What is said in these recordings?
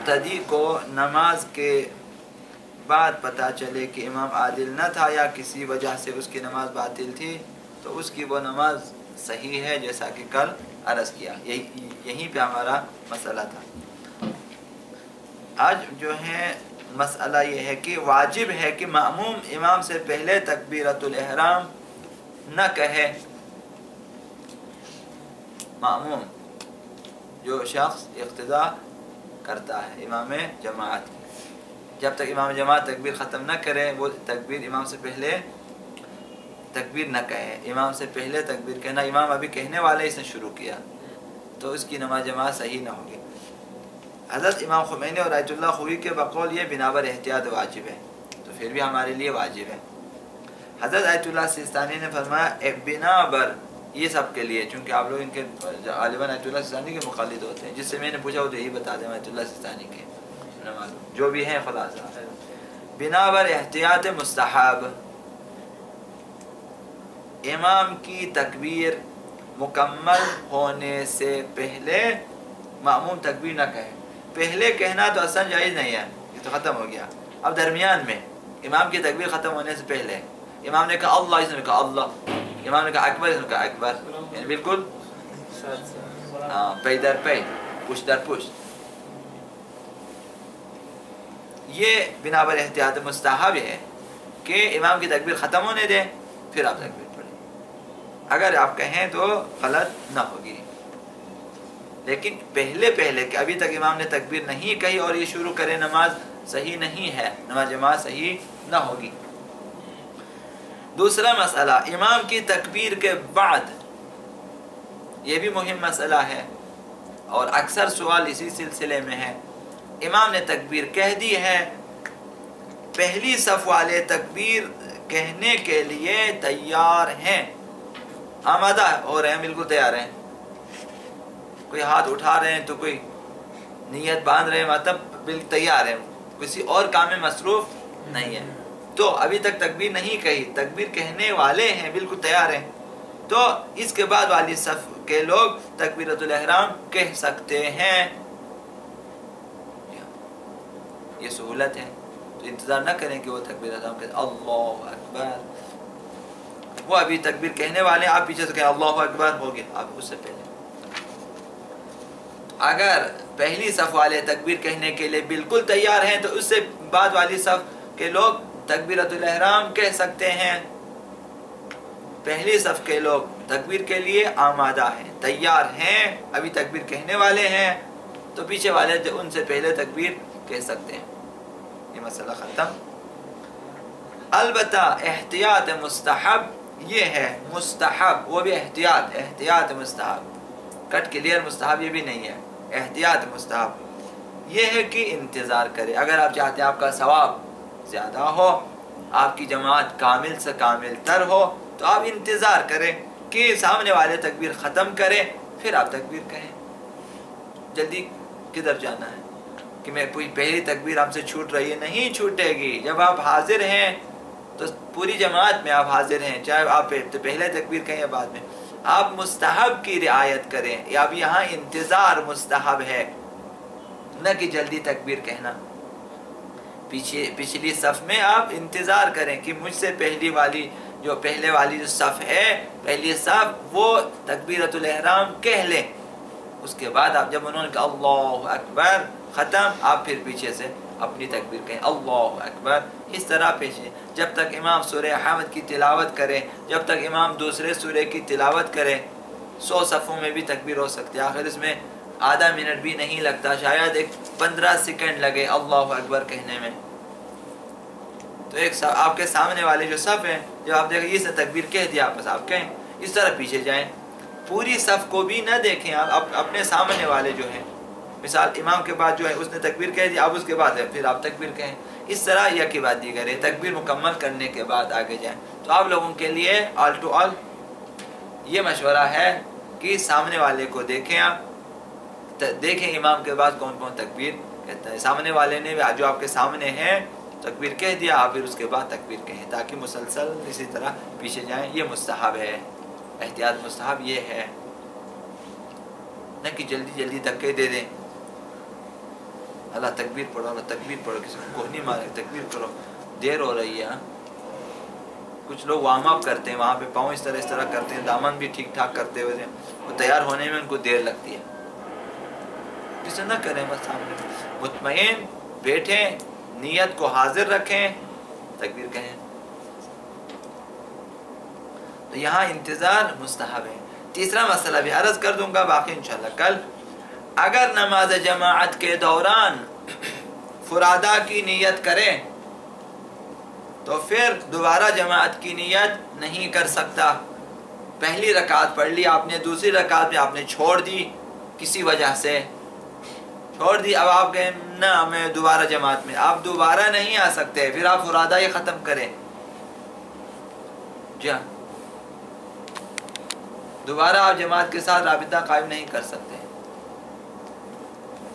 मुक्तदी को नमाज के बाद पता चले कि इमाम आदिल न था या किसी वजह से उसकी नमाज बातिल थी तो उसकी वो नमाज सही है, जैसा कि कल अर्ज़ किया। यहीं पे हमारा मसला था। आज जो है मसला ये है कि वाजिब है कि मामूम इमाम से पहले तकबीरतुल इहराम न कहे। मामूम जो शख्स इक़्तिदा करता है इमाम जमात, जब तक इमाम जमात तकबीर ख़त्म न करे वो तकबीर इमाम से पहले तकबीर न कहे। इमाम से पहले तकबीर कहना, इमाम अभी कहने वाले इसने शुरू किया तो उसकी नमाज जमात सही न होगी। हज़रत इमाम खुमैनी और आयतुल्लाह ख़ुवी के बकौल ये बिनाबर एहतियात वाजिब है, तो फिर भी हमारे लिए वाजिब है। हज़रत आयतुल्लाह सिस्तानी ने फरमाया बिनाबर, ये सब के लिए, चूँकि आप लोग इनके ग़ालिबन आयतुल्लाह सिस्तानी के मुक़ल्लिद होते हैं, जिससे मैंने पूछा वो तो यही बता दें आयतुल्लाह सिस्तानी के जो भी हैं खुलासा। बिनाबर एहतियात मुस्तहब, इमाम की तकबीर मुकम्मल होने से पहले मामूम तकबीर न कहे। पहले कहना तो असल जायज़ नहीं है, ये तो ख़त्म हो गया। अब दरमियान में इमाम की तकबीर ख़त्म होने से पहले इमाम ने कहा अल्लाह, इसने कहा अल्लाह, इमाम ने कहा अकबर, इसने कहा अकबर, यानी बिल्कुल पे दर पे, पुश दर पुश। ये बिनाबर एहतियात मुस्तहब है कि इमाम की तकबीर ख़त्म होने दें फिर आप तकबीर पढ़ें। अगर आप कहें तो गलत ना होगी, लेकिन पहले कि अभी तक इमाम ने तकबीर नहीं कही और ये शुरू करे, नमाज सही नहीं है, नमाज जमात सही ना होगी। दूसरा मसला, इमाम की तकबीर के बाद, ये भी मुहिम मसला है और अक्सर सवाल इसी सिलसिले में है। इमाम ने तकबीर कह दी है, पहली सफ़ वाले तकबीर कहने के लिए तैयार हैं, आमादा हो रहे हैं, बिल्कुल तैयार हैं, कोई हाथ उठा रहे हैं तो कोई नियत बांध रहे हैं, मतलब बिल्कुल तैयार हैं, किसी और काम में मसरूफ़ नहीं है। तो अभी तक तकबीर नहीं कही, तकबीर कहने वाले हैं, बिल्कुल तैयार हैं, तो इसके बाद वाली सफ़ के लोग तकबीरतुल इहराम कह सकते हैं। ये सहूलत है, तो इंतज़ार न करें कि वो तकबीर कहते अल्लाह अकबर, वो अभी तकबीर कहने वाले, आप पीछे से कहें अल्लाह अकबर, हो गया। आप उससे पहले अगर पहली सफ़ वाले तकबीर कहने के लिए बिल्कुल तैयार हैं तो उससे बाद वाली सफ़ के लोग तकबीरतुल इहराम कह सकते हैं। पहली सफ़ के लोग तकबीर के लिए आमादा हैं, तैयार हैं, अभी तकबीर कहने वाले हैं, तो पीछे वाले उनसे पहले तकबीर कह सकते हैं। ये मसला ख़त्म। अलबत्ता एहतियात मुस्तहब ये है, मुस्तहब वो भी एहतियात मुस्तहब, कट क्लियर मुस्तहब ये भी नहीं है, एहतियात मुस्तहब ये है कि इंतज़ार करें। अगर आप चाहते हैं आपका सवाब ज़्यादा हो, आपकी जमात कामिल से कामिल तर हो, तो आप इंतज़ार करें कि सामने वाले तकबीर ख़त्म करें फिर आप तकबीर कहें। जल्दी किधर जाना है कि मैं कोई पहली तकबीर हमसे छूट रही है, नहीं छूटेगी। जब आप हाजिर हैं तो पूरी जमात में आप हाजिर हैं, चाहे आप तो पहले तकबीर कहें या बाद में, आप मुस्तहब की रिआयत करें। अब यहाँ इंतज़ार मुस्तहब है, न कि जल्दी तकबीर कहना। पिछली सफ़ में आप इंतज़ार करें कि मुझसे पहले वाली जो सफ़ है, पहली सफ़, वो तकबीरतुल इहराम कह लें। उसके बाद आप जब उन्होंने कहा अल्लाह अकबर ख़त्म, आप फिर पीछे से अपनी तकबीर कहें अल्लाह अकबर। इस तरह पीछे जब तक इमाम सूरह हमद की तिलावत करें, जब तक इमाम दूसरे सूरह की तिलावत करें, 100 सफ़ों में भी तकबीर हो सकती है। आखिर इसमें आधा मिनट भी नहीं लगता, शायद एक 15 सेकंड लगे अल्लाह अकबर कहने में। तो एक आपके सामने वाले जो सफ़ है, जब आप देखें ये तकबीर कह दिया, बस आप कहें, इस तरह पीछे जाएं, पूरी सफ़ को भी न देखें। आप अपने सामने वाले जो हैं, मिसाल इमाम के बाद जो है उसने तकबीर कह दी, अब उसके बाद है फिर आप तकबीर कहें। इस तरह यह की बात दी करें, तकबीर मुकम्मल करने के बाद आगे जाएं। तो आप लोगों के लिए ऑल टू ऑल ये मशवरा है कि सामने वाले को देखें, आप देखें इमाम के बाद कौन कौन तकबीर कहता है। सामने वाले ने जो आपके सामने हैं तकबीर कह दिया, आप फिर उसके बाद तकबीर कहें, ताकि मुसलसल इसी तरह पीछे जाएं। ये मुस्तहब है, एहतियात मुस्तहब ये है, न कि जल्दी जल्दी धक्के दे दें। اللہ تکبیر پڑھو، اللہ تکبیر پڑھو، کسی کو نہیں مارے، تکبیر کرو، دیر ہو رہی ہے. کچھ لوگ وارم اپ کرتے ہیں وہاں پہ، پاؤں اس طرح کرتے ہیں، دامن بھی ٹھیک ٹھاک کرتے ہوئے، وہ تیار ہونے میں ان کو دیر لگتی ہے. کسی نہ کریں، بس سامنے مطمئن بیٹھیں، نیت کو حاضر رکھیں، تکبیر کہیں. تو یہاں انتظار مستحب ہے. تیسرا مسئلہ بھی عرض کر دوں گا، باقی انشاءاللہ کل. اگر نماز جماعت کے دوران فرادہ کی نیت کریں تو پھر دوبارہ جماعت کی نیت نہیں کر سکتا. پہلی رکعت پڑھ لی آپ نے، دوسری رکعت میں آپ نے چھوڑ دی، کسی وجہ سے چھوڑ دی، اب آپ کہیں نہ میں دوبارہ جماعت میں، آپ دوبارہ نہیں آ سکتے، پھر آپ فرادہ ہی ختم کریں. جی ہاں، دوبارہ آپ جماعت کے ساتھ رابطہ قائم نہیں کر سکتے.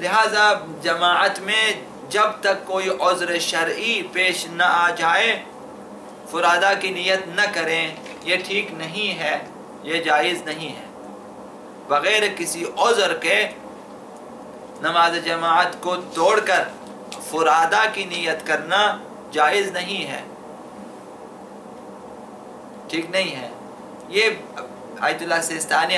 لہذا جماعت میں جب تک کوئی عذر شرعی پیش نہ آ جائے فرادہ کی نیت نہ کریں. یہ ٹھیک نہیں ہے، یہ جائز نہیں ہے. بغیر کسی عذر کے نماز جماعت کو توڑ کر فرادہ کی نیت کرنا جائز نہیں ہے، ٹھیک نہیں ہے. یہ آیت اللہ سیستانی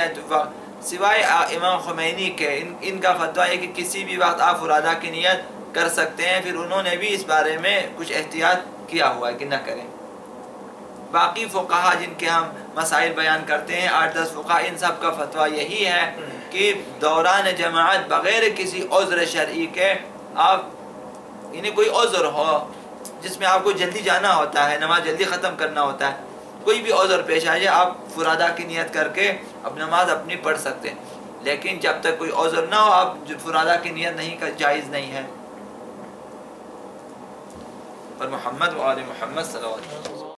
سوائے امام خمینی کے ان کا فتویٰ ہے کہ کسی بھی وقت آپ فرادہ کی نیت کر سکتے ہیں. پھر انہوں نے بھی اس بارے میں کچھ احتیاط کیا ہوا ہے کہ نہ کریں. باقی فقہا جن کے ہم مسائل بیان کرتے ہیں 8-10 فقہا، ان سب کا فتویٰ یہی ہے کہ دوران جماعت بغیر کسی عذر شرعی کے آپ، یعنی کوئی عذر ہو جس میں آپ کو جلدی جانا ہوتا ہے، نماز جلدی ختم کرنا ہوتا ہے، کوئی بھی عذر پیش آ جائے آپ فرادہ کی نیت کر کے اب نماز اپنی پڑھ سکتے ہیں. لیکن جب تک کوئی عذر نہ ہو آپ فرادہ کی نیت نہیں جائز نہیں ہے. اور محمد و آل محمد صلی اللہ علیہ وسلم.